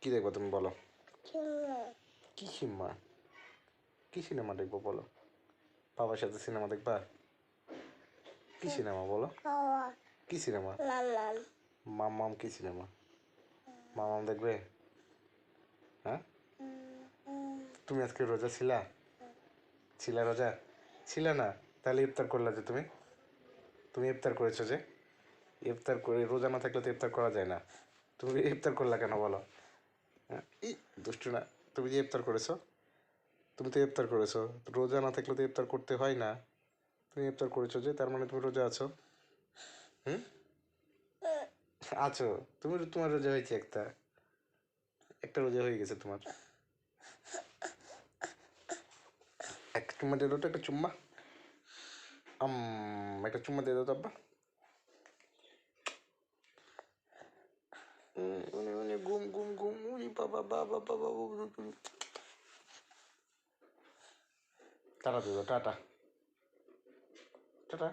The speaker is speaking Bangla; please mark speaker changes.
Speaker 1: কি দেখবো তুমি বলো? কি সিনেমা? কি সিনেমা দেখবো বলো? বাবার সাথে সিনেমা দেখবা? কি সিনেমা বলো? কি সিনেমা? মাম্মাম কি সিনেমা? মাম্মাম দেখবে? হ্যাঁ, তুমি আজকে রোজা ছিলা? ছিলা রোজা? ছিল না? তাহলে ইফতার করলা যে তুমি? তুমি ইফতার করেছো যে? ইফতার করে রোজা না থাকলে তো ইফতার করা যায় না। তুমি ইফতার করলা কেন বলো? হ্যাঁ, এই দুষ্টু না। তুমি যে ইফতার করেছো, তুমি তো ইফতার করেছো, রোজা না থাকলে তো ইফতার করতে হয় না। তুমি ইফতার করেছো যে, তার মানে তুমি রোজা আছো। হুম, আছো। তুমি, তোমার রোজা হয়েছে একটা, একটা রোজা হয়ে গেছে তোমার। একটা চুম্মা দিয়ে দাও তো, একটা চুম্মা। একটা চুম্মা দিয়ে দাও তো আব্বা। ঘুম ঘুম ঘুম, উনি বাবা বাবা বাবা। টাটা দিয়ে দাও, টাটা টাটা।